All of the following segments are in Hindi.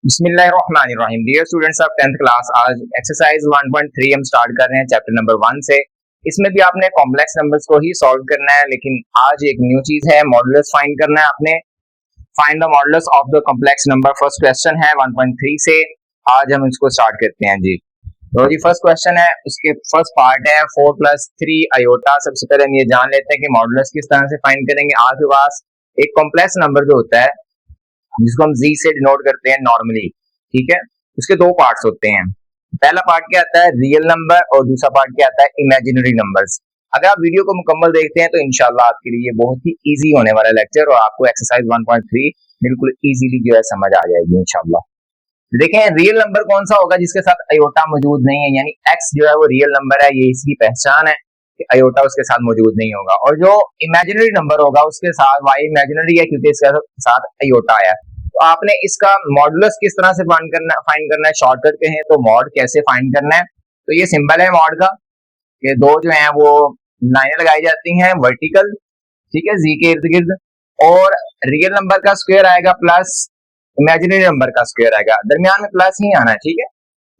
बिस्मिल्लाहिर्रहमानिर्रहीम। Dear students of 10th class, आज एक्सरसाइज 1.3 हम स्टार्ट कर रहे हैं चैप्टर नंबर 1 से। इसमें भी आपने कॉम्प्लेक्स नंबर्स को ही सॉल्व करना है, लेकिन आज एक न्यू चीज है, मॉडुलस फाइंड करना है आपने। Find the modulus of the complex number first question है 1.3 से। आज हम इसको स्टार्ट करते हैं जी। तो जी फर्स्ट क्वेश्चन है, उसके फर्स्ट पार्ट है 4 + 3 आयोटा। सबसे पहले हम ये जान लेते हैं कि मॉडुलस किस तरह से फाइंड करेंगे। आपके पास एक कॉम्प्लेक्स नंबर जो होता है जिसको हम जी से डिनोट करते हैं नॉर्मली, ठीक है, उसके दो पार्ट्स होते हैं। पहला पार्ट क्या आता है, रियल नंबर, और दूसरा पार्ट क्या आता है, इमेजिनरी नंबर्स। अगर आप वीडियो को मुकम्मल देखते हैं तो इंशाल्लाह आपके लिए बहुत ही इजी होने वाला लेक्चर, और आपको एक्सरसाइज 1.3 बिल्कुल इजीली जो है समझ आ जाएगी इंशाल्लाह। देखें, रियल नंबर कौन सा होगा जिसके साथ अयोटा मौजूद नहीं है, यानी एक्स जो है वो रियल नंबर है, ये इसकी पहचान है कि अयोटा उसके साथ मौजूद नहीं होगा। और जो इमेजिनरी नंबर होगा उसके साथ वाई इमेजिनरी है क्योंकि इसके साथ अयोटा आया। तो आपने इसका मॉडुलस किस तरह से फाइंड करना है, शॉर्टकट के हैं तो मॉड कैसे फाइंड करना है। तो ये सिंबल है मॉड का, ये दो जो है वो लाइनें लगाई जाती हैं वर्टिकल, ठीक है, जी के इर्द गिर्द, और रियल नंबर का स्क्वायर आएगा प्लस इमेजिनरी नंबर का स्क्वायर आएगा, दरमियान में प्लस ही आना है, ठीक है।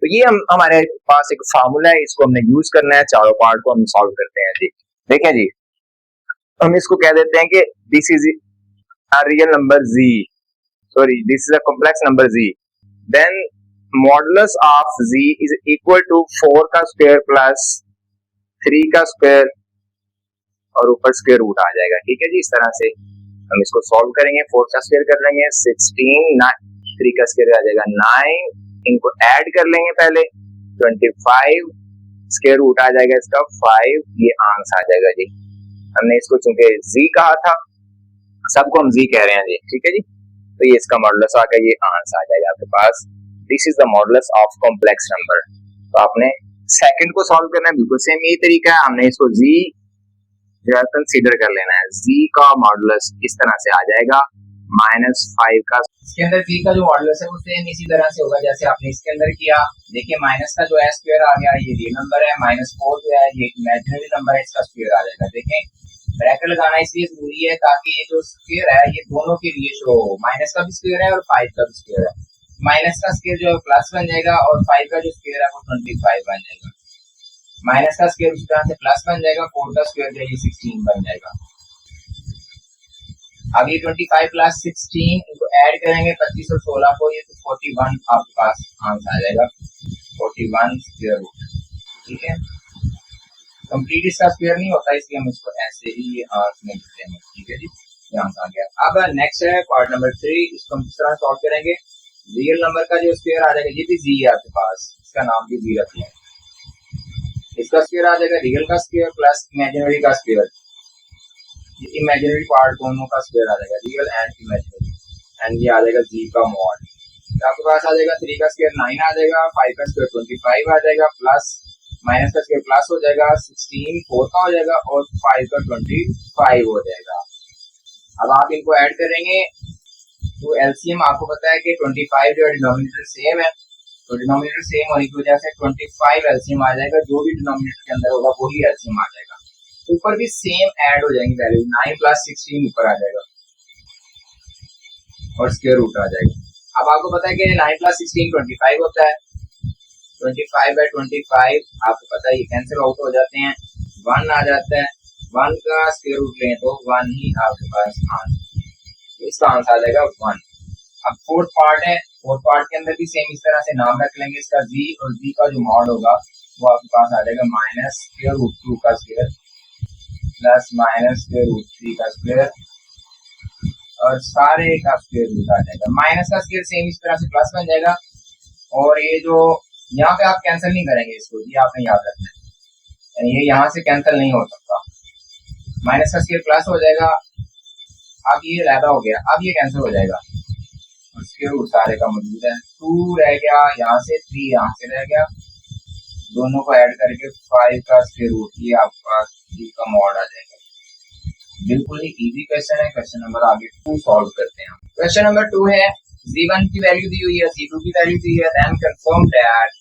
तो ये हमारे पास एक फार्मूला है, इसको हमने यूज करना है, चारों पार्ट को हम सॉल्व करते हैं जी। देखें जी, हम इसको कह देते हैं कि this is a real number जी, sorry, this is a complex number z, then modulus of z is equal to 4 का स्क्वायर प्लस 3 का स्क्वायर और ऊपर स्क्वायर रूट आ जाएगा, ठीक है जी। इस तरह से हम इसको सॉल्व करेंगे। 4 का स्क्वायर कर लेंगे 16, 3 का स्क्वायर आ जाएगा 9, इनको ऐड कर लेंगे पहले 25, स्क्वायर रूट आ जाएगा इसका 5, ये आंसर आ जाएगा जी। हमने इसको चूंकि z कहा था, सबको हम z कह रहे हैं जी, ठीक है जी। तो ये इसका मॉडुलस आ गया, ये आंसर आ जाएगा आपके पास। This is the modulus of complex number. तो आपने सेकंड को सॉल्व करना है, बिल्कुल सेम यही तरीका है। हमने इसको जी जो है कंसीडर कर लेना है, जी का मॉडुलस इस तरह से आ जाएगा -5 का। इसके अंदर जी का जो मॉडुलस है वो सेम इसी तरह से होगा जैसे आपने इसके अंदर किया। देखिए माइनस का जो है स्क्वायर आ गया, ये रियल नंबर है, -4 जो है ये इमेजिनरी नंबर है, इसका स्क्वायर आ जाएगा। देखें ब्रैकेट लगाना इसलिए जरूरी है ताकि ये जो स्क्वायर है ये दोनों के लिए शो हो, माइनस का भी स्क्वायर है और 5 का भी स्क्वायर है। माइनस का स्क्वायर जो है प्लस बन जाएगा और 5 का जो स्क्वायर है वो 25 बन जाएगा। माइनस का स्क्वायर उसी तरह से प्लस बन जाएगा, 4 का स्क्वायर जो है ये 16 बन जाएगा। अब ये 25 + 16 इनको ऐड करेंगे 25 और 16 को, ये तो 41 आपके पास आंसर आ जाएगा, 41 स्क्वायर रूट, ठीक है। कंप्लीट इसका स्क्वायर नहीं होता इसलिए हम इसको ऐसे ही आंसर में लिखते हैं, ठीक है जी, ये आंसर आ गया। अब नेक्स्ट है पार्ट नंबर 3, इसको हम किस तरह सॉल्व करेंगे। रियल नंबर का जो स्क्वायर आ जाएगा, ये भी जी है आपके पास, इसका नाम भी जी रखते हैं, इसका स्क्वायर आ जाएगा रियल का स्क्वायर प्लस इमेजिनरी का स्क्वायर, ये इमेजिनरी पार्ट दोनों का स्क्वायर आ जाएगा, रियल एंड इमेजिनरी, एंड ये आ जाएगा जी का मॉड। आपके पास आ जाएगा 3 का स्क्वायर 9 आ जाएगा, 5 का स्क्वायर 25 आ जाएगा, प्लस माइनस का स्क्वायर प्लस हो जाएगा 16, 4 का हो जाएगा और 5 का 25 हो जाएगा। अब आप इनको ऐड करेंगे तो एलसीएम आपको पता है कि 25 जो है डिनोमिनेटर सेम है, तो डिनोमिनेटर सेम होने की वजह से 25 एलसीएम आ जाएगा, जो भी डिनोमिनेटर के अंदर होगा वही एलसीएम आ जाएगा। ऊपर भी सेम ऐड हो जाएंगी वैल्यू, 9 + 16 ऊपर आ जाएगा और स्क्वायर रूट आ जाएगा। अब आपको पता है कि 9 + 16 25 होता है, 25/25 आपको पता है ये कैंसिल आउट हो जाते हैं, 1 आ जाता है, 1 का स्क्वायर रूट लें तो 1 ही आपके पास आंसर, इसका आंसर आ जाएगा 1। अब फोर्थ पार्ट है, फोर्थ पार्ट के अंदर भी सेम इस तरह से नाम रख लेंगे इसका जी, और जी का जो मॉड होगा वो आपके पास आ जाएगा -√2 का स्क्वायर प्लस -√3 का स्क्वायर और सारे का स्क्वायर रूट आ जाएगा। माइनस का स्क्वायर सेम इस तरह से प्लस बन जाएगा, और ये जो यहाँ पे आप कैंसिल नहीं करेंगे इसको, ये आपने याद रखना है, यानी ये यहाँ से कैंसिल नहीं हो सकता। माइनस का स्क्वायर प्लस हो जाएगा, अब ये लैदा हो गया, अब ये कैंसिल हो जाएगा, स्क्वायर रूट सारे का मौजूद है, 2 रह गया यहाँ से, 3 यहाँ से रह गया, दोनों को ऐड करके 5 का स्क्वायर रूट, ये आपके पास जी का मॉड आ जाएगा। बिल्कुल ही इजी क्वेश्चन है। क्वेश्चन नंबर आगे 2 सॉल्व करते हैं। क्वेश्चन नंबर 2 है, Z1 की वैल्यू दी हुई है, Z2 की वैल्यू दी है, देन कंफर्म दैट।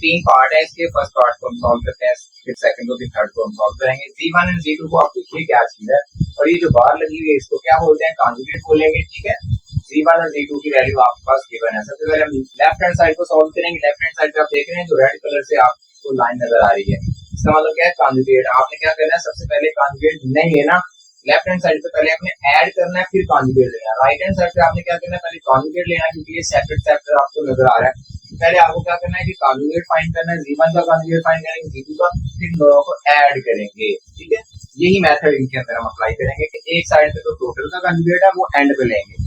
3 पार्ट है इसके, फर्स्ट पार्ट को हम सॉल्व करते हैं, फिर सेकंड को, फिर थर्ड को हम सॉल्व करेंगे। Z1 और Z2 को आप देखिए क्या चीज है, और ये जो बार लगी हुई है इसको क्या बोलते हैं, कॉन्जुगेट बोलेंगे, ठीक है। Z1 और Z2 की वैल्यू आपके पास गिवन है। सबसे पहले हम लेफ्ट हैंड साइड को सॉल्व करेंगे। लेफ्ट हैंड साइड पे आप देख रहे हैं जो रेड कलर से आपको लाइन नजर आ रही है, इसका मतलब क्या है, कॉन्जुगेट। आपने क्या करना है, सबसे पहले कॉन्जुगेट नहीं लेना, लेफ्ट हैंड साइड पे पहले आपने ऐड करना है, फिर कॉन्जुगेट लेना। राइट हैंड साइड पे आपने क्या करना है, पहले कॉन्जुगेट लेना है, क्योंकि ये सेपरेट सेपरेट आपको नजर आ रहा है। पहले आपको क्या करना है कि कॉन्जुगेट फाइंड करना है, Z1 का कॉन्जुगेट फाइंड करेंगे, Z2 का, फिर दोनों को ऐड करेंगे। ठीक है, यही मेथड इनके अंदर हम अप्लाई करेंगे कि एक साइड पे तो टोटल का कॉन्जुगेट है वो एंड पे लेंगे।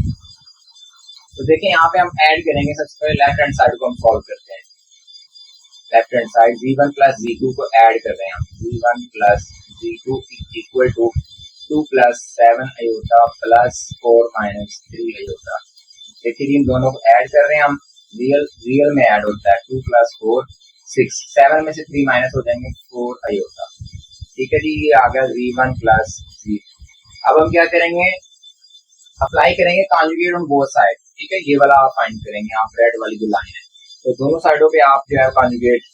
तो देखिए यहाँ पे हम ऐड करेंगे, सबसे पहले लेफ्ट हैंड साइड को हम सॉल्व करते हैं। Left hand side Z1 plus Z2 को ऐड कर रहे हैं हम। Z1 plus Z2 equal to 2 plus 7 iota plus 4 minus 3 iota. देखिए इन दोनों को ऐड कर रहे हैं हम, रियल में ऐड होता है 2 प्लस 4 6, 7 में से 3 माइनस हो जाएंगे 4 अयोटा। ठीक है जी, ये आ गया Z1 प्लस Z2। अब हम क्या करेंगे, अप्लाई करेंगे कॉन्जुगेट ऑन बोथ साइड। ठीक है, ये वाला आप फाइंड करेंगे, आप रेड वाली जो लाइन है, तो दोनों साइडों पे आप जो है कॉन्जुगेट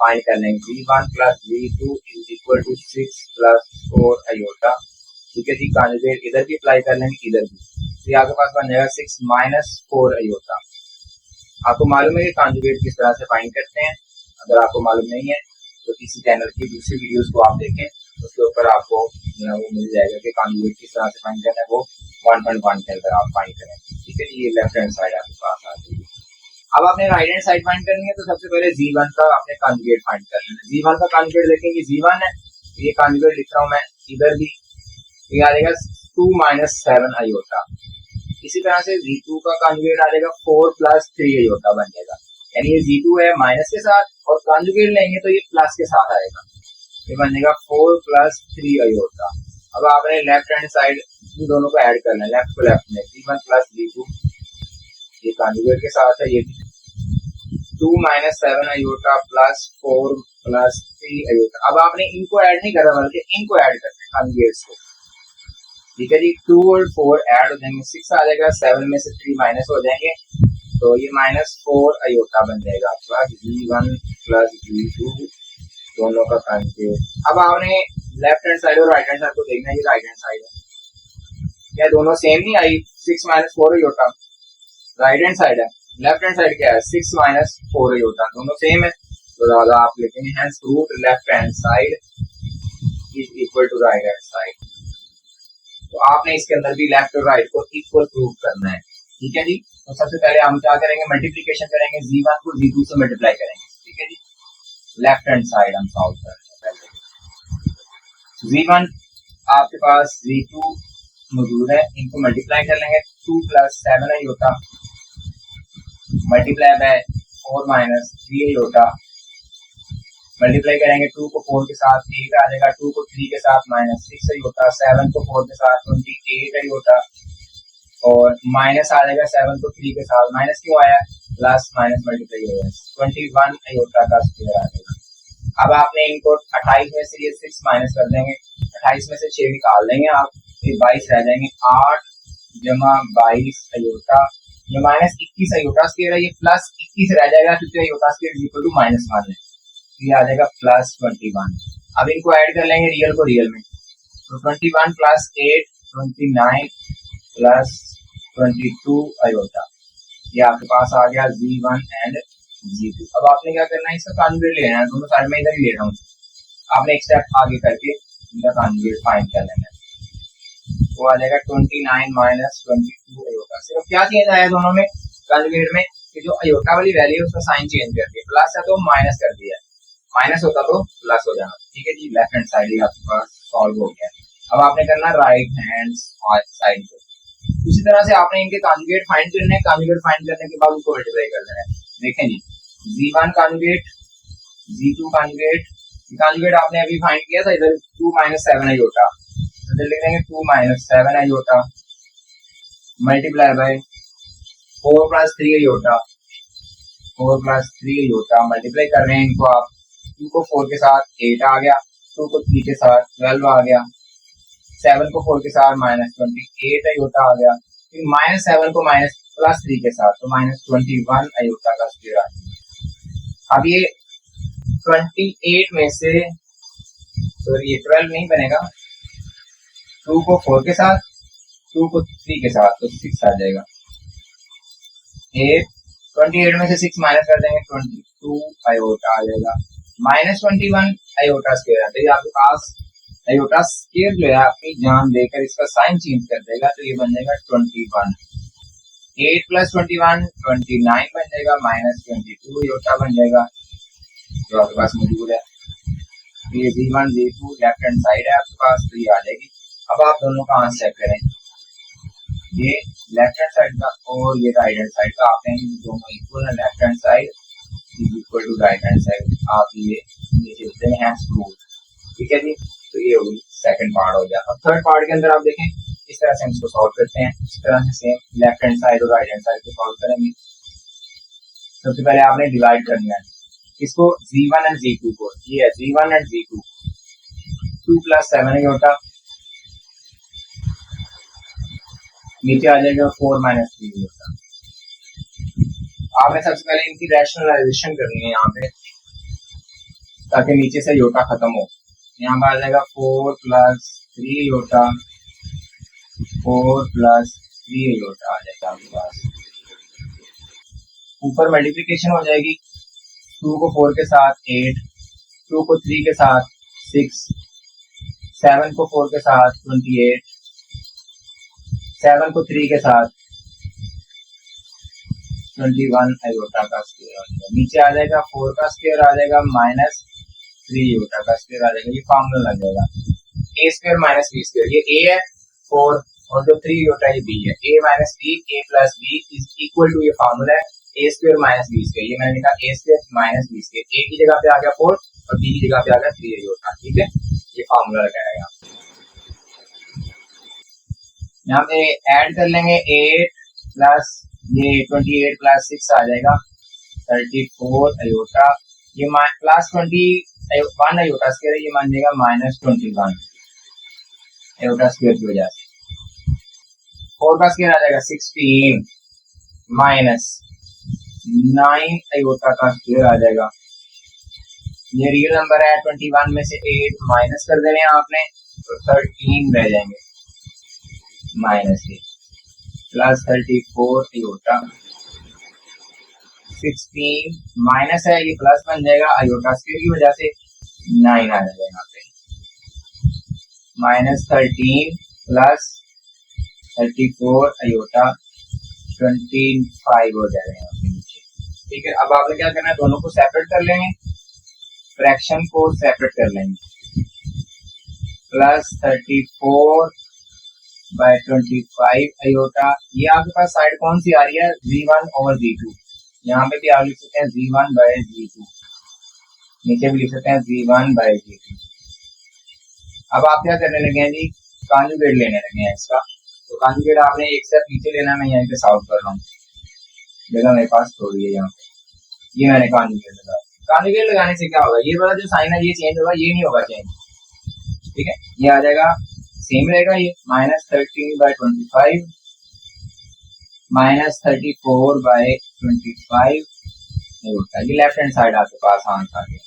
फाइंड कर लेंगे। Z1 plus Z2 is equal to 6 plus 4 iota. ठीक है जी, कॉन्जुगेट इधर भी अप्लाई कर लेंगे, इधर भी, तो आपके पास बन जाएगा 6 माइनस 4 अयोटा। आपको मालूम है कि कॉन्जुगेट किस तरह से फाइंड करते हैं, अगर आपको मालूम नहीं है तो किसी चैनल की दूसरी वीडियोस को आप देखें, उसके ऊपर आपको वो मिल जाएगा कि कॉन्जुगेट किस तरह से फाइंड करना है, वो 1.1 के अंदर आप फाइंड करें। ठीक है, ये लेफ्ट हैंड साइड आपके पास आ जाएगी। अब आपने राइट हैंड साइड फाइंड करनी है, तो सबसे पहले Z1 का आपने कॉन्जुगेट फाइंड कर लेना। Z1 का कॉन्जुगेट देखेंगे, Z1 है, ये कॉन्जुगेट लिख रहा हूँ मैं इधर भी, ये आ जाएगा 2 माइनस 7 अयोटा। इसी तरह से Z2 का कॉन्जुगेट आ जाएगा 4 प्लस 3 अयोटा बन जाएगा। यानी ये Z2 है माइनस के साथ, और कॉन्जुगेट लेंगे तो ये प्लस के साथ आएगा, ये बन जाएगा 4 प्लस 3 अयोटा। अब आपने लेफ्ट हैंड साइड इन दोनों को ऐड करना है, लेफ्ट को लेफ्ट में, Z1 प्लस Z2, ये कॉन्जुगेट के साथ है, ये 2 minus 7 iota plus 4 plus 3 iota. अब आपने इनको ऐड नहीं करना, बल्कि इनको ऐड करना है कॉन्जुगेट्स को। ठीक है जी, 2 और 4 ऐड हो जाएंगे, 6 आ जाएगा, 7 में से 3 माइनस हो जाएंगे, तो ये माइनस 4 अयोटा बन जाएगा आपके पास। Z1 प्लस Z2 दोनों का कॉन्जुगेट। अब आपने लेफ्ट हैंड साइड और राइट हैंड साइड को देखना है, ये राइट हैंड साइड है, क्या दोनों सेम नहीं आई, 6 minus 4 iota right hand side है, लेफ्ट हैंड साइड क्या है, 6 माइनस 4 अयोटा, दोनों सेम है, तो ज्यादा आप लिखेंगे hence root left hand side is equal to right hand side. तो आपने इसके अंदर भी लेफ्ट और राइट को इक्वल प्रूव करना है। ठीक है जी, तो सबसे पहले हम क्या करेंगे, मल्टीप्लीकेशन करेंगे, Z1 को Z2 से मल्टीप्लाई करेंगे। ठीक है जी, लेफ्ट हैंड साइड हम सॉल्व करेंगे। पहले Z1 आपके पास Z2 मौजूद है, इनको मल्टीप्लाई कर लेंगे, 2 plus 7 iota multiply by 4 minus 3 iota, multiply करेंगे 2 को 4 के साथ 8 आ जाएगा, 2 को 3 के साथ माइनस 6 अयोटा, 7 को 4 के साथ 28 अयोटा, और माइनस आ जाएगा 7 को 3 के साथ, माइनस क्यों आया, प्लस माइनस मल्टीप्लाई हो जाएगा, 21 अयोटा का स्क्वायर आ जाएगा। अब आपने इनको 28 में से ये 6 माइनस कर देंगे, 28 में से 6 निकाल देंगे आप, ये 22 रह जाएंगे, 8 जमा 22 अयोटा, ये माइनस 21 अयोटा स्क्वायर है, ये प्लस 21 रह जाएगा, क्योंकि iota square equal to minus 1 है, ये आ जाएगा प्लस 21। अब इनको ऐड कर लेंगे रियल को रियल में, तो 21 प्लस 8 29 प्लस 22 अयोटा, ये आपके पास आ गया Z1 एंड Z2। अब आपने क्या करना है, इसका कॉन्जुगेट लेना है, दोनों साइड में इधर ही ले रहा हूँ, आपने एक स्टेप आगे करके इनका कॉन्जुगेट फाइंड कर लेना है, वो आ जाएगा 29 माइनस 22 अयोटा। सिर्फ क्या चेंज आया दोनों में कॉन्जुगेट में, कि जो अयोटा वाली वैल्यू है उसका साइन चेंज करके, प्लस है तो माइनस कर दिया, माइनस होता तो प्लस हो जाना। ठीक है जी, लेफ्ट हैंड साइड ही आपके पास सॉल्व हो गया। अब आपने करना राइट हैंड साइड को, उसी तरह से आपने इनके कॉन्जुगेट फाइंड करने हैं, कॉन्जुगेट फाइंड करने के बाद उनको मल्टीप्लाई कर देना है। देखें जी, Z1 conjugate, Z2 conjugate, conjugate आपने अभी फाइंड किया था, इधर 2 माइनस 7 अयोटा, इधर लिख देंगे 2 minus 7 iota multiply by 4 plus 3 iota, 4 plus 3 iota multiply कर रहे हैं इनको आप, 2 को 4 के साथ 8 आ गया, 2 को 3 के साथ 12 आ गया, 7 को 4 के साथ माइनस 28 अयोटा आ गया, फिर माइनस 7 को माइनस प्लस 3 के साथ, तो माइनस 21 अयोटा का स्क्वायर आ गया। अब ये 28 में से, सॉरी ये 12 नहीं बनेगा, 2 को 4 के साथ, 2 को 3 के साथ, तो 6 आ जाएगा, 8, 28 में से 6 माइनस कर देंगे 22 आयोटा आ जाएगा, माइनस 21 आयोटा स्क्वायर है। तो ये आपके पास आयोटा स्क्वायर जो है आपकी जान देकर इसका साइन चेंज कर देगा, तो ये बन जाएगा 21। 8 प्लस 21 29 बन जाएगा, माइनस 22 आयोटा बन जाएगा जो आपके पास मौजूद है। ये Z1 Z2 left hand side है आपके पास, तो ये आ जाएगी। अब आप दोनों का आंसर चेक करें, ये लेफ्ट हैंड साइड का और ये राइट हैंड साइड का, आप कहेंगे दोनों इक्वल है, left hand side is equal to right hand side, आप ये नीचे लिखते हैं रूल, ठीक है जी। तो ये होगी सेकंड पार्ट हो गया। अब थर्ड पार्ट के अंदर आप देखें इस तरह से हम इसको सॉल्व करते हैं, इस तरह से सेम लेफ्ट हैंड साइड और राइट हैंड साइड को सॉल्व करेंगे। सबसे पहले आपने डिवाइड करना है इसको Z1 एंड Z2 को, ये है Z1 एंड Z2, 2 प्लस 7 ही होता, नीचे आ जाएगा 4 माइनस 3 होता। आपने सबसे पहले इनकी रैशनलाइजेशन करनी है यहाँ पे, ताकि नीचे से योटा खत्म हो। यहाँ पर आ जाएगा 4 प्लस 3 योटा, 4 प्लस 3 योटा आ जाएगा आपके पास। ऊपर मल्टीप्लिकेशन हो जाएगी, 2 को 4 के साथ 8, 2 को 3 के साथ 6, 7 को 4 के साथ 28, 7 को 3 के साथ 21 आयोटा का स्क्वायर आ जाएगा। नीचे आ जाएगा 4 का स्क्वायर आ जाएगा, माइनस 3 आयोटा का स्क्वायर आ जाएगा। ये फॉर्मूला लग जाएगा ए स्क्वायर माइनस बी स्क्वायर, ये ए है 4 और जो 3 आयोटा ये बी है, A minus B, A plus B is equal to, ये फॉर्मूला है A square minus B square. ये मैंने लिखा A square minus B square, A की जगह पे आ गया 4 और बी की जगह पे आ गया 3 आयोटा, ठीक है। ये फॉर्मूला लगाएगा, यहाँ पे ऐड कर लेंगे 8 प्लस ये 28 प्लस 6 आ जाएगा 34 आयोटा, ये प्लस 21 आयोटा स्क्वायर है, ये मान जाएगा माइनस 21 आयोटा स्क्वायर की वजह से। 4 का स्क्वायर आ जाएगा 16 माइनस 9 आयोटा का स्क्वायर आ जाएगा। ये रियल नंबर है, 21 में से 8 माइनस कर देने आपने तो 13 रह जाएंगे, माइनस 8 प्लस 34 आयोटा, 16 माइनस है ये प्लस बन जाएगा आयोटा स्क्वायर की वजह से 9 आ जाएगा यहाँ पे, माइनस 13 प्लस 34 आयोटा 25 हो जाएगा यहाँ पे नीचे, ठीक है। अब आपने क्या करना है, दोनों को सेपरेट कर लेंगे, फ्रैक्शन को सेपरेट कर लेंगे, प्लस 34 बाय 25 आयोटा, ये आपके पास साइड कौन सी आ रही है, Z1 और Z2, यहाँ पे भी आप लिख सकते हैं Z1 बाय Z2, नीचे भी लिख सकते हैं Z1 बाय Z2। अब आप क्या करने लगे हैं जी, कॉन्जुगेट लेने लगे हैं इसका, तो कॉन्जुगेट आपने एक स्टेप नीचे लेना, मैं यहाँ पे सॉल्व कर रहा हूँ, जगह मेरे पास थोड़ी है यहाँ पे, ये मैंने कॉन्जुगेट लगाया। कॉन्जुगेट लगाने से क्या होगा, ये वाला जो साइन है ये चेंज होगा, ये नहीं होगा चेंज, ठीक है। ये आ जाएगा सेम रहेगा, ये माइनस 13 बाय 25 माइनस 34 बाय 25 होता है, ये लेफ्ट हैंड साइड आपके पास आंसर आ गया,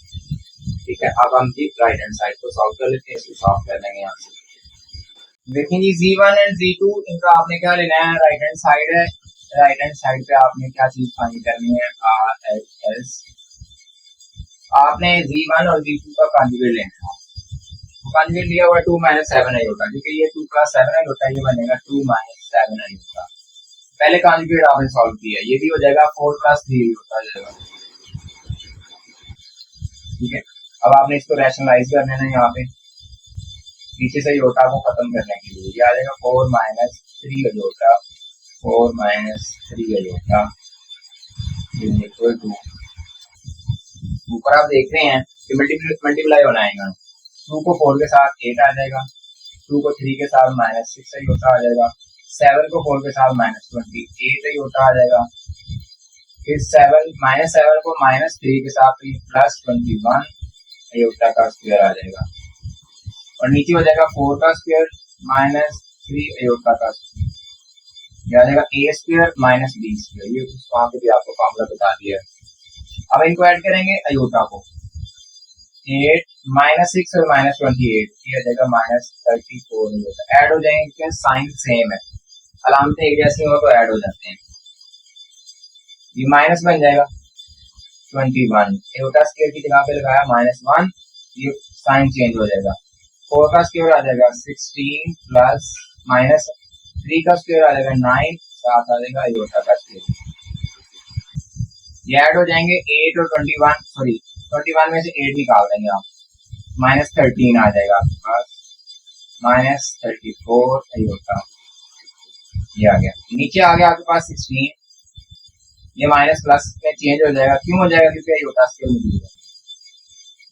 ठीक है। अब हम जी राइट हैंड साइड को सॉल्व कर लेते हैं, इसको सॉल्व कर लेंगे यहाँ से। देखिए जी Z1 एंड Z2 इनका आपने क्या लेना है, राइट हैंड साइड है, राइट हैंड साइड पे आपने क्या चीज फाइंड करनी है, RHS। आपने Z1 और Z2 का कॉन्जुगेट लेना है, कॉन्जुगेट लिया हुआ 2 माइनस 7 आई होता है, क्योंकि ये 2 प्लस 7 आई होता है, ये बनेगा 2 माइनस 7 आई होता। पहले कॉन्जुगेट आपने सॉल्व किया, ये भी हो जाएगा 4 प्लस 3 होता जाएगा, ठीक है। अब आपने इसको रैशनलाइज कर लेना है, यहाँ पे पीछे से योटा को खत्म करने के लिए, ये आ जाएगा 4 minus 3 iota, 4 minus 3 iota equal to, ऊपर आप देख रहे हैं कि मल्टीप्लाई होना है, 2 को 4 के साथ 8 आ जाएगा, 2 को 3 के साथ माइनस 6 योटा आ जाएगा, 7 को 4 के साथ माइनस 28 योटा आ जाएगा, फिर 7 माइनस 7 को माइनस 3 के साथ प्लस 21 आयोटा का स्क्वायर आ जाएगा, और नीचे हो जाएगा 4 का स्क्वायर माइनस 3 आयोटा का स्क्वायर, ये आ जाएगा ए स्क्वायर माइनस बी स्क्वायर, ये वहाँ पे भी आपको फॉर्मूला बता दिया है। अब इनको ऐड करेंगे आयोटा को, 8 माइनस 6 और माइनस 28, ये आ जाएगा माइनस 34 ऐड हो जाएंगे, क्योंकि साइन सेम है, अलामतें एक जैसी हो तो ऐड हो जाते हैं। ये माइनस बन जाएगा 21, एयोटा स्क्वायर की जगह पे लगाया -1, ये साइन चेंज हो जाएगा, 4 का स्क्वायर आ जाएगा 16 प्लस -3 का स्क्वायर आ जाएगा 9, साथ आ जाएगा एयोटा का स्क्वायर। ये ऐड हो जाएंगे 8 और 21, सॉरी 21 में से 8 निकाल देंगे आप, -13 आ जाएगा आपके पास, -34 एयोटा, ये आ गया। नीचे आ गया आपके पास 16, ये माइनस प्लस में चेंज हो जाएगा, क्यों हो जाएगा, क्योंकि अयोटा स्क्वायर मौजूद है।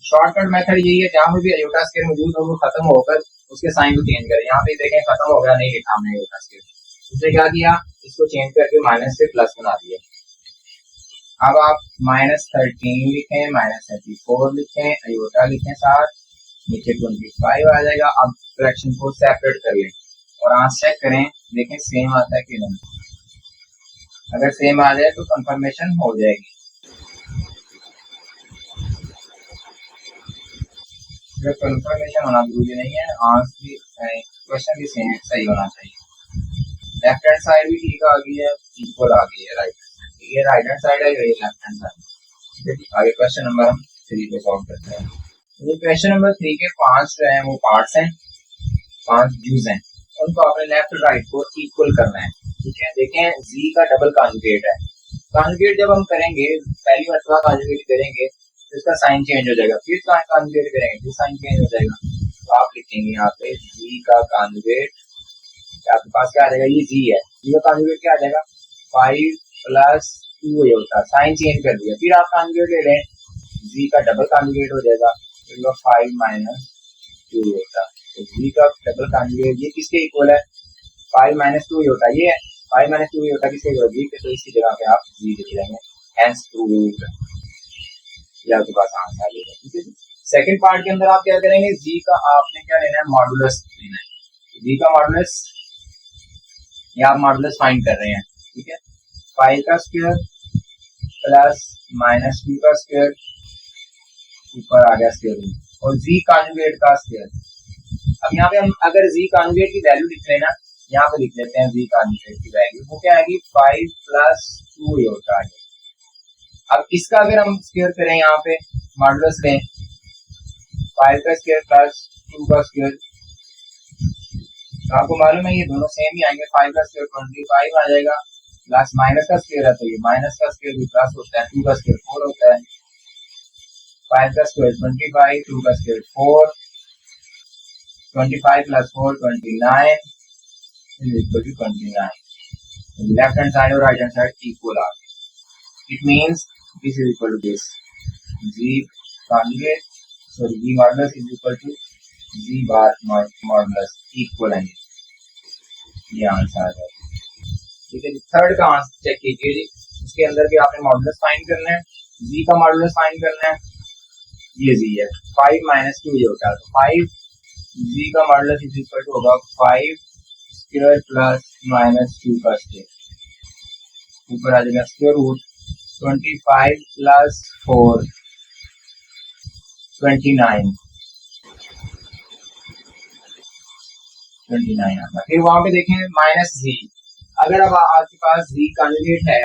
शॉर्टकट मेथड यही है, जहां भी अयोटा स्क्वायर मौजूद हो वो खत्म होकर उसके साइन को चेंज करें। यहाँ पे देखें खत्म हो गया, नहीं लिखा हमने अयोटा स्क्वायर, उसने क्या किया, इसको चेंज करके माइनस से प्लस बना दिया। अब आप -13 लिखें, -34 लिखें, अयोटा लिखें साथ, नीचे 25 आ जाएगा। अब फ्रैक्शन को सेपरेट कर लें और आज चेक करें, देखें सेम आता है कि नहीं। अगर सेम आ जाए तो कंफर्मेशन हो जाएगी। सिर्फ कंफर्मेशन होना जरूरी नहीं है, आंसर भी क्वेश्चन भी सेम सही होना चाहिए। लेफ्ट हैंड साइड भी ठीक आ गई है, इक्वल आ गई है राइट, ये राइट हैंड साइड है, ये लेफ्ट हैंड साइड। ठीक है, आगे क्वेश्चन नंबर हम 3 को सॉल्व करते हैं। ये क्वेश्चन नंबर 3 के 5 जो है वो पार्ट्स हैं, 5 व्यूज हैं, उनको आपने लेफ्ट राइट को इक्वल करना है। ठीक है, देखें जी का डबल कॉन्जुगेट है, कॉन्जुगेट जब हम करेंगे पहली मरतबा कॉन्जुगेट करेंगे तो इसका साइन चेंज हो जाएगा, फिर कॉन्जुगेट करेंगे फिर साइन चेंज हो जाएगा। तो आप लिखेंगे यहाँ पे जी का कॉन्जुगेट, आपके पास क्या आ जाएगा, ये जी है, जी का कॉन्जुगेट क्या आ जाएगा 5 + 2 ये होता है, साइन चेंज कर दिया, फिर आप कॉन्जुगेट ले लें, जी का डबल कॉन्जुगेट हो जाएगा, फिर 5 - 2 होता है। तो जी का डबल कॉन्जुगेट ये किसके इक्वल है, 5 - 2 होता है, ये 5 - 2 होता है किसके इक्वल, जी के, तो इसकी जगह पे आप जी लिख लेंगे, हेंस प्रूव्ड, ये आपके पास आंसर आ जाएगा। ठीक है, सेकंड पार्ट के अंदर आप क्या करेंगे, जी का आपने क्या लेना है, मॉडुलस लेना है, जी का मॉडुलस, या आप मॉडुलस फाइंड कर रहे हैं। ठीक है, 5 का स्क्वायर प्लस -2 का स्क्वायर, ऊपर आ गया स्क्वायर रूट, और जी कॉन्जुगेट का स्क्वायर। अब यहाँ पे हम अगर जी कॉन्जुगेट की वैल्यू लिख लेना, यहाँ पे लिख लेते हैं जी कॉन्जुगेट की वैल्यू, वो क्या आएगी 5 + 2 ये होता है। अब इसका अगर हम स्क्वायर करें, यहाँ पे मॉडुलस लें, 5 का स्क्वायर प्लस 2 का स्क्वायर, तो आपको मालूम है ये दोनों सेम ही आएंगे, 5 का स्क्वायर 25 आ जाएगा, प्लस माइनस का स्क्वायर है तो ये माइनस का स्क्वायर भी प्लस होता है, 2 का स्क्वायर 4 होता है, 5 का स्क्वायर 25, 2 का square 4, 25 + 4 29 is equal to 29। Left hand side और राइट हैंड साइड इक्वल आ गए, it means this is equal to this, z conjugate sorry z modulus is equal to z bar modulus, equal है, ये आंसर आ जाएगा। ठीक है जी, थर्ड का आंसर चेक कीजिए जी, उसके अंदर भी आपने मॉडुलस फाइंड करना है, जी का मॉडुलस फाइंड करना है, ये जी है 5 - 2 ये होता है, तो 5 जी का मॉडुलस इज इक्वल टू होगा 5 स्क्वायर प्लस -2 का स्क्वायर, ऊपर आ जाएगा स्क्वायर रूट 25 + 4 29 आता है। फिर वहां पे देखें -z, अगर अब आपके पास z कॉन्जुगेट है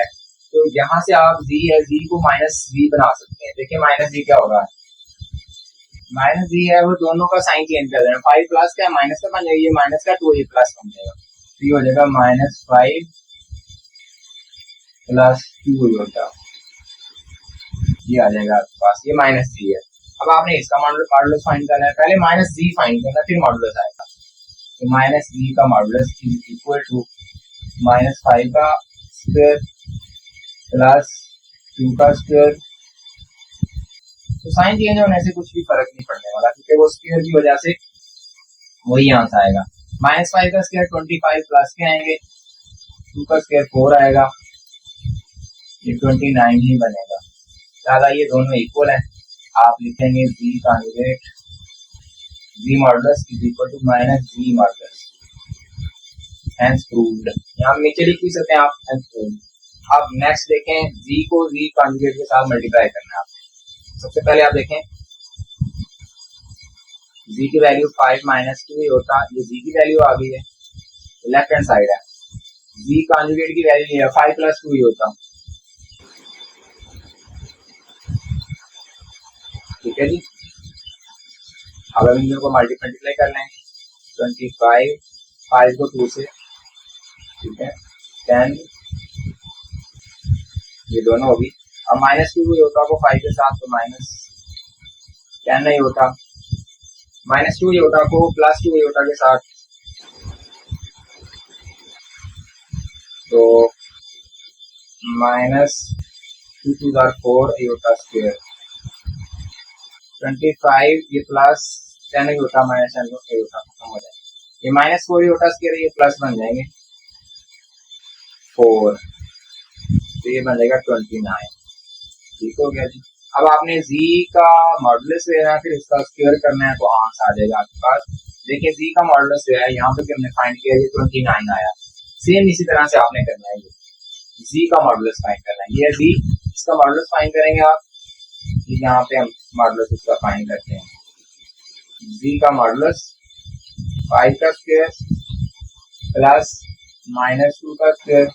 तो यहाँ से आप z है, z को -z बना सकते हैं। देखिए -z क्या होगा, -z है वो दोनों का साइन चेंज कर देना, 5 प्लस का माइनस का बन जाएगा, ये माइनस का तो ये प्लस बन जाएगा, तो ये हो जाएगा -5 + 2 होता, ये आ जाएगा आपके पास, ये -z है। अब आपने इसका मॉडुलस फाइंड करना है, पहले -z फाइंड करना फिर मॉडुलस आएगा, तो -z का मॉडुलस इज इक्वल टू -5 का स्क्वायर प्लस 2 का स्क्वायर, तो साइन चेंज होने से कुछ भी फर्क नहीं पड़ने वाला, क्योंकि वो स्क्वायर की वजह से वही आंसर आएगा। -5 का स्क्वायर 25 प्लस के आएंगे, 2 का स्क्वायर 4 आएगा, ये 29 ही बनेगा। दादा ये दोनों इक्वल है, आप लिखेंगे g conjugate g modulus is equal to -g modulus, hence proved. यहाँ नीचे लिख भी सकते हैं आप हेंस प्रूव्ड। अब नेक्स्ट देखें, जी को जी कॉन्जुगेट के साथ मल्टीप्लाई करना है आपको। सबसे पहले आप देखें जी की वैल्यू 5 - 2 होता, ये जी की वैल्यू आ गई है, लेफ्ट हैंड साइड है, जी कॉन्जुगेट की वैल्यू ये है 5 + 2 होता, ठीक है जी। अब हम इन दोनों को मल्टीप्लाई कर लेंगे, 25, 5 को 2 से, ठीक है, 10, ये दोनों होगी। अब -2 होता को 5 के साथ तो -10 नहीं होता, -2 योटा को +2 योटा के साथ तो -2 2 4 योटा स्क्वायर, 25 ये +10 योटा -10 योटा खत्म हो जाएगा, ये -4 योटा स्क्वायर, ये प्लस बन जाएंगे 4, तो ये बन जाएगा 29। ठीक हो गया जी। अब आपने z का मॉडुलस लेना है, फिर उसका स्क्वायर करना है, तो आंसर आ जाएगा आपके पास। देखिए z का मॉडुलस जो है यहाँ पे हमने फाइंड किया, ये 29 आया। सेम इसी तरह से आपने करना है, ये z का मॉडुलस फाइंड करना है, ये z, इसका मॉडुलस फाइंड करेंगे आप, यहाँ पे हम मॉडुलस उसका फाइंड करते हैं, z का मॉडुलस 5 का स्क्वायर प्लस -2 का स्क्वायर,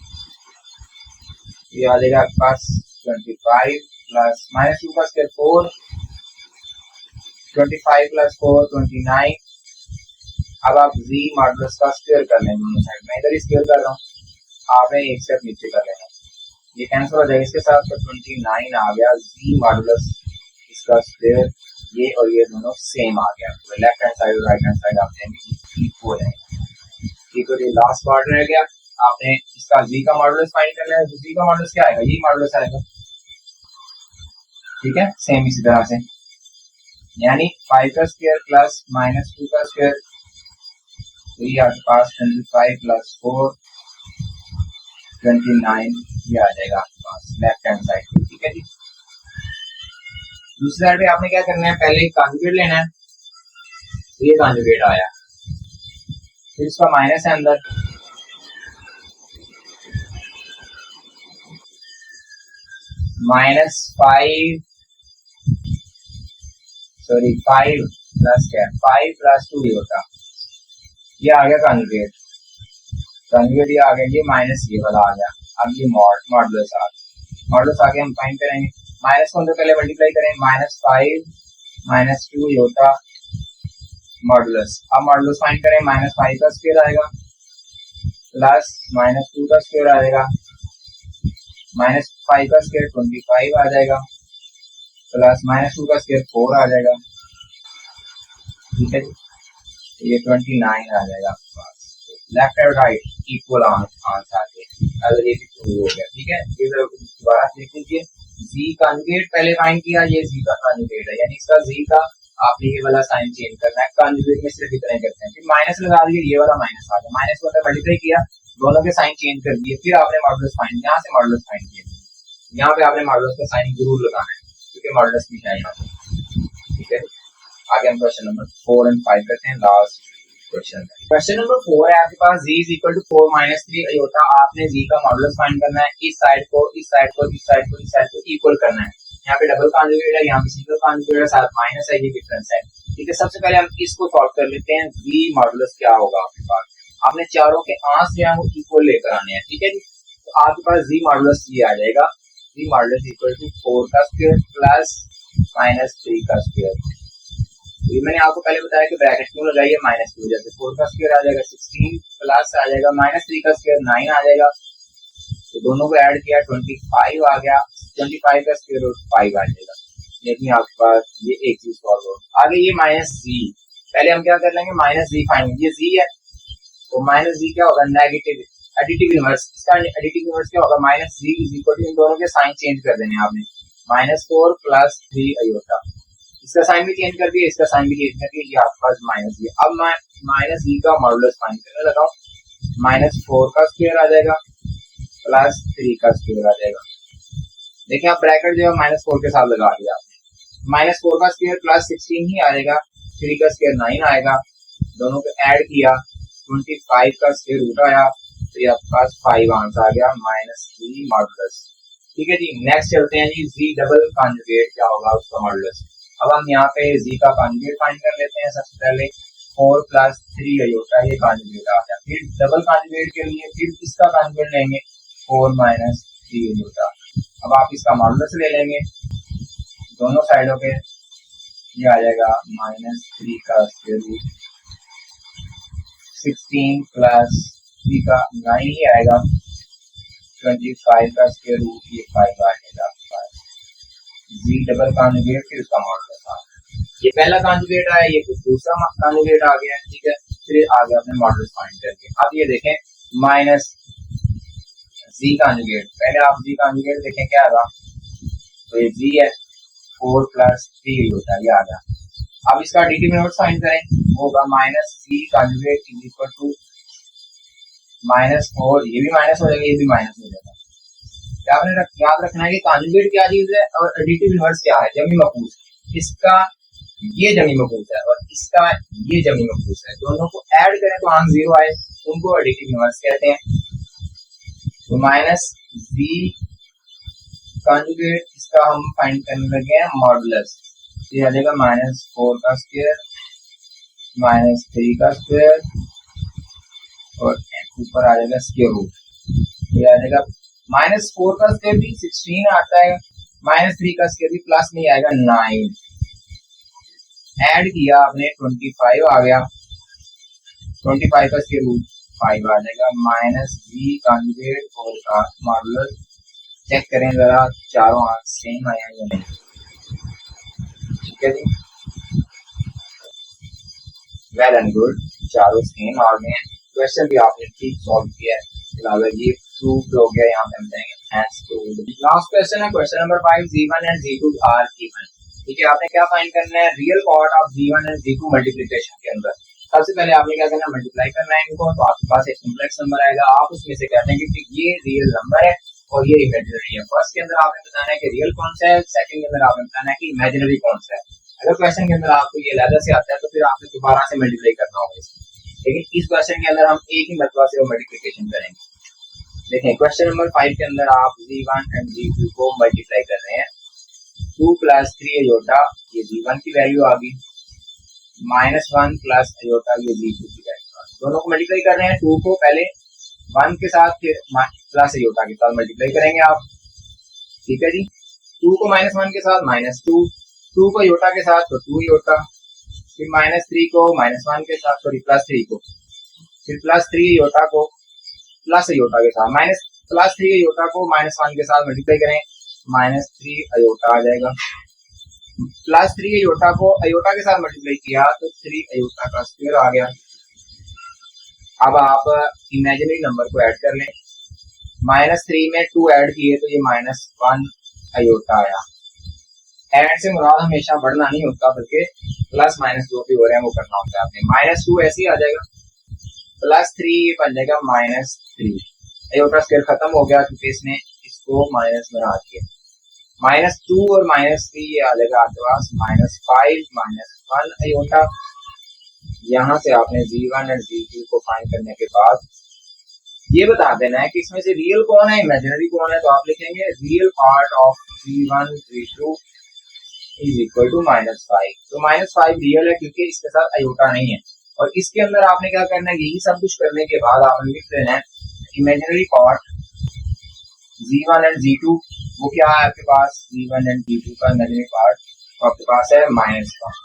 ये आ जाएगा आपके पास 25 प्लस -2 का स्क्वायर 4, 25 प्लस 4 29। अब आप z मॉडुलस का स्क्वायर कर लेंगे दोनों साइड में, इधर स्क्वायर कर रहा हूँ, आपने एक स्टेप नीचे कर लेना, ये कैंसिल हो जाएगा इसके साथ, तो 29 आ गया z मॉडुलस इसका स्क्वायर, ये और ये दोनों सेम आ गया, तो लेफ्ट हैंड साइड और राइट हैंड साइड आप देंगे इक्वल है। ठीक है, ये लास्ट पार्ट रह गया, आपने इसका z का मॉडुलस फाइंड करना है, z का मॉडुलस क्या आएगा, ये मॉडुलस आएगा, ठीक है, सेम इसी तरह से, यानी 5 का स्क्वायर प्लस -2 का स्क्वायर, तो ये आपके पास 25 प्लस 4 29, ये आ जाएगा आपके पास लेफ्ट हैंड साइड पे। ठीक है जी। दूसरी साइड पे आपने क्या करना है, पहले कॉन्जुगेट लेना है, तो ये कॉन्जुगेट आया, फिर इसका माइनस है अंदर, -5 प्लस क्या, 5 प्लस 2 ये होता, ये आ गया कॉन्जुगेट, कॉन्जुगेट ये आ गया, ये माइनस ये वाला आ गया, अब ये मॉडुलस आ गया, मॉडुलस आगे हम फाइंड करेंगे, माइनस को तो पहले मल्टीप्लाई करें, -5 -2 ये होता मॉडुलस, अब मॉडुलस फाइंड करें, -5 का स्क्वायर आएगा प्लस -2 का स्क्वायर आएगा, -5 का स्क्वायर 25 आ जाएगा प्लस -2 का स्क्वायर 4 आ जाएगा, ठीक है जी, ये 29 आ जाएगा आपके पास, लेफ्ट और राइट इक्वल आंसर आ गए, अगर ये भी ट्रू हो गया। ठीक है, ये दोबारा देख लीजिए, z कॉन्जुगेट पहले फाइंड किया, ये z का कॉन्जुगेट है, यानी इसका z का आपने ये वाला साइन चेंज करना है, कॉन्जुगेट में सिर्फ इतना ही करते हैं, फिर माइनस लगा दिए, ये वाला माइनस आ गया, माइनस को मल्टीप्लाई किया, दोनों के साइन चेंज कर दिए, फिर आपने मॉडुलस फाइंड, यहाँ से मॉडुलस फाइंड किया, यहाँ पे आपने मॉडुलस का साइन जरूर लगाना है, क्योंकि मॉडुलस भी है यहाँ पे। ठीक है, आगे हम क्वेश्चन नंबर 4 और 5 करते हैं, लास्ट क्वेश्चन नंबर 4 है आपके पास, z is equal to 4 - 3 iota, आपने z का मॉडुलस फाइंड करना है, इस साइड को इस साइड को इस साइड को इस साइड को इक्वल करना है, यहाँ पे डबल कॉन्जुगेट है, यहाँ पे सिंगल कॉन्जुगेट है, साथ माइनस है, ये डिफरेंस है। ठीक है, सबसे पहले हम इसको सॉल्व कर लेते हैं, z मॉडुलस क्या होगा आपके पास, आपने चारों के आंसर जो है वो इक्वल लेकर आने हैं। ठीक है जी, तो आपके पास z मॉडुलस ये आ जाएगा, z मॉडुलस इक्वल टू 4 का स्क्वायर प्लस -3 का स्क्वायर, तो मैंने आपको पहले बताया कि ब्रैकेट क्यों लगाइए, -2, जैसे 4 का स्क्वायर आ जाएगा 16 प्लस आ जाएगा -3 का स्क्वायर 9 आ जाएगा, तो दोनों को ऐड किया 25 आ गया, 25 का स्क्वायर और 5 आ जाएगा, लेकिन आपके पास ये एक चीज सॉल्व हो। आगे ये -z, पहले हम क्या कर लेंगे, -z फाइंड, ये z है, तो -z क्या होगा, नेगेटिव एडिटिव इनवर्स, इसका एडिटिव इनवर्स क्या होगा, -z इज इक्वल टू, इन दोनों के साइन चेंज कर देने आपने, -4 प्लस 3 अयोटा, इसका साइन भी चेंज कर दिया, इसका साइन भी चेंज कर दिया, ये आपके पास माइनस है। अब मैं -z का मॉडुलस फाइंड करने लगा हूँ, -4 का स्क्वायर आ जाएगा प्लस 3 का स्क्वायर आ जाएगा, देखिए आप ब्रैकेट जो है -4 के साथ लगा दिया आपने, -4 का स्क्वायर प्लस 16 ही आएगा, 3 का स्क्वायर 9 आएगा, दोनों को ऐड किया 25 का स्क्वायर रूट आया, तो ये आपके पास 5 आंसर आ गया, -3 मॉडुलस। ठीक है जी, नेक्स्ट चलते हैं जी, z डबल कॉन्जुगेट क्या होगा उसका मॉडुलस। अब हम यहाँ पे z का कॉन्जुगेट फाइंड कर लेते हैं, सबसे पहले 4 प्लस 3 अयोटा, ये कॉन्जुगेट आ गया, फिर डबल कॉन्जुगेट के लिए फिर इसका कॉन्जुगेट लेंगे 4 माइनस 3 अयोटा, अब आप इसका मॉडुलस ले लेंगे दोनों साइडों पे, ये आ जाएगा -3 का स्क्वायर रूट, 16 प्लस 3 का 9 ही आएगा, 25 का स्क्वायर रूट, ये 5 आ जाएगा आपके पास। जी डबल कॉन्जुगेट, फिर उसका मॉडुलस आ गया। ये पहला कॉन्जुगेट आया, ये दूसरा कॉन्जुगेट आ गया, ठीक है। फिर आ गया अपने मॉडुलस फाइंड करके। अब ये देखें माइनस जी कॉन्जुगेट, पहले आप जी कॉन्जुगेट देखें क्या आएगा, तो ये जी है, 4 प्लस 3 होता है, ये आ गया। अब इसका डिटरमिनेंट फाइंड करें, होगा minus c conjugate is equal to -4, ये भी माइनस हो जाएगा, ये भी माइनस हो जाएगा। क्या आपने याद रखना है कि कॉन्जुगेट क्या चीज है और एडिटिव इनवर्स क्या है, जमी मफूस। इसका ये जमी मफूस है और इसका ये जमी मफूस है, दोनों को ऐड करें तो आंसर 0 आए, उनको एडिटिव इनवर्स कहते हैं। तो माइनस जी कॉन्जुगेट, इसका हम फाइंड करने लगे हैं मॉडुलस, ये आ जाएगा -4 का स्क्वायर, -3 का स्क्वायर और ऊपर आ जाएगा स्क्वायर रूट, ये आ जाएगा -4 का स्क्वायर भी 16 आता है, -3 का स्क्वायर भी प्लस में आएगा 9, ऐड किया आपने 25 आ गया, 25 का स्क्वायर रूट 5 आ जाएगा, माइनस जी कॉन्जुगेट और का मॉडुलस। चेक करें जरा चारों आंसर सेम आया या नहीं, ठीक है जी, वेल एंड गुड, चारों सेम आ गए हैं। क्वेश्चन भी आपने ठीक सॉल्व किया है, फिलहाल ये प्रूफ हो गया, यहाँ पे हम देंगे हैंड्स प्रूव्ड। लास्ट क्वेश्चन है question number 5, Z1 and Z2 are given, ठीक है। आपने क्या फाइंड करना है, real part of Z1 and Z2 multiplication के अंदर। सबसे पहले आपने क्या करना है, मल्टीप्लाई करना है इनको, तो आपके पास एक कॉम्प्लेक्स नंबर आएगा, आप उसमें से कहते हैं कि ये रियल नंबर है और ये इमेजिनरी है। फर्स्ट के अंदर आपने बताना है कि रियल कौन सा है, सेकंड के अंदर आपने बताना है कि इमेजिनरी कौन सा है। अगर क्वेश्चन के अंदर आपको ये अलग से आता है तो फिर आपने दोबारा से मल्टीप्लाई करना होगा इसमें, लेकिन इस क्वेश्चन के अंदर हम एक ही मरतबा से मल्टीप्लिकेशन करेंगे। देखें क्वेश्चन नंबर 5 के अंदर आप Z1 एंड Z2 को मल्टीप्लाई कर रहे हैं, 2 प्लस 3 अयोटा, ये Z1 की वैल्यू आ गई, -1 प्लस अयोटा, ये Z2 की वैल्यू आ गई। दोनों को मल्टीप्लाई कर रहे हैं, 2 को पहले 1 के साथ फिर प्लस अयोटा के साथ मल्टीप्लाई करेंगे आप, ठीक है जी। 2 को -1 के साथ -2, 2 को अयोटा के साथ तो 2 अयोटा, फिर -3 को -1 के साथ, सॉरी +3 को, फिर +3 अयोटा को प्लस अयोटा के साथ, +3 अयोटा को -1 के साथ मल्टीप्लाई करें, -3 अयोटा आ जाएगा, +3 अयोटा को अयोटा के साथ मल्टीप्लाई किया तो 3 अयोटा का स्क्वायर आ गया। अब आप इमेजिनरी नंबर को ऐड कर लें, -3 में 2 ऐड किए तो ये -1 अयोटा आया। ऐड से मुराद हमेशा बढ़ना नहीं होता, बल्कि प्लस माइनस जो भी हो रहे हैं वो करना होता है आपने। -2 ऐसे ही आ जाएगा, +3 बन जाएगा -3, अयोटा स्क्वायर खत्म हो गया क्योंकि इसने इसको माइनस में हटा दिया, -2 और -3 ये आ जाएगा आपके पास -5 -1 अयोटा। यहाँ से आपने Z1 और Z2 को फाइंड करने के बाद ये बता देना है कि इसमें से रियल कौन है, इमेजिनरी कौन है। तो आप लिखेंगे real part of Z1 Z2 is equal to -5। तो -5 रियल है क्योंकि इसके साथ अयोटा नहीं है, और इसके अंदर आपने क्या करना है, यही सब कुछ करने के बाद आपने लिख देना है imaginary part Z1 and Z2, वो क्या है आपके पास, Z1 एंड Z2 का इमेजिनरी पार्ट तो आपके पास है -1।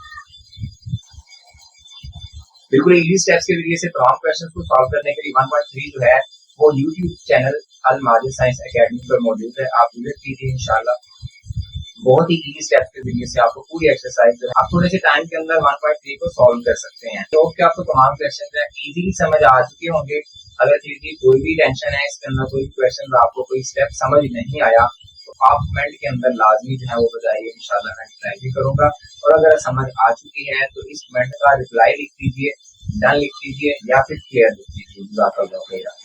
बिल्कुल इजी स्टेप्स के जरिए से तमाम क्वेश्चंस को सॉल्व करने के लिए 1.3 जो है वो YouTube चैनल अल माजिद साइंस एकेडमी पर मौजूद है, आप विजिट कीजिए इंशाल्लाह। बहुत ही इजी स्टेप्स के जरिए से आपको पूरी एक्सरसाइज आप थोड़े से टाइम के अंदर 1.3 को सॉल्व कर सकते हैं। तो क्या आपको तमाम क्वेश्चन इजीली समझ आ चुके होंगे। अगर चीज की कोई भी टेंशन है, इसके अंदर कोई क्वेश्चन आपको कोई स्टेप समझ नहीं आया तो आप कमेंट के अंदर लाजमी जो है वो बताइए, इंशाल्लाह मैं रिप्लाई भी करूंगा। और अगर समझ आ चुकी है तो इस कमेंट का रिप्लाई लिख दीजिए, डन लिख दीजिए या फिर क्लियर लिख दीजिए।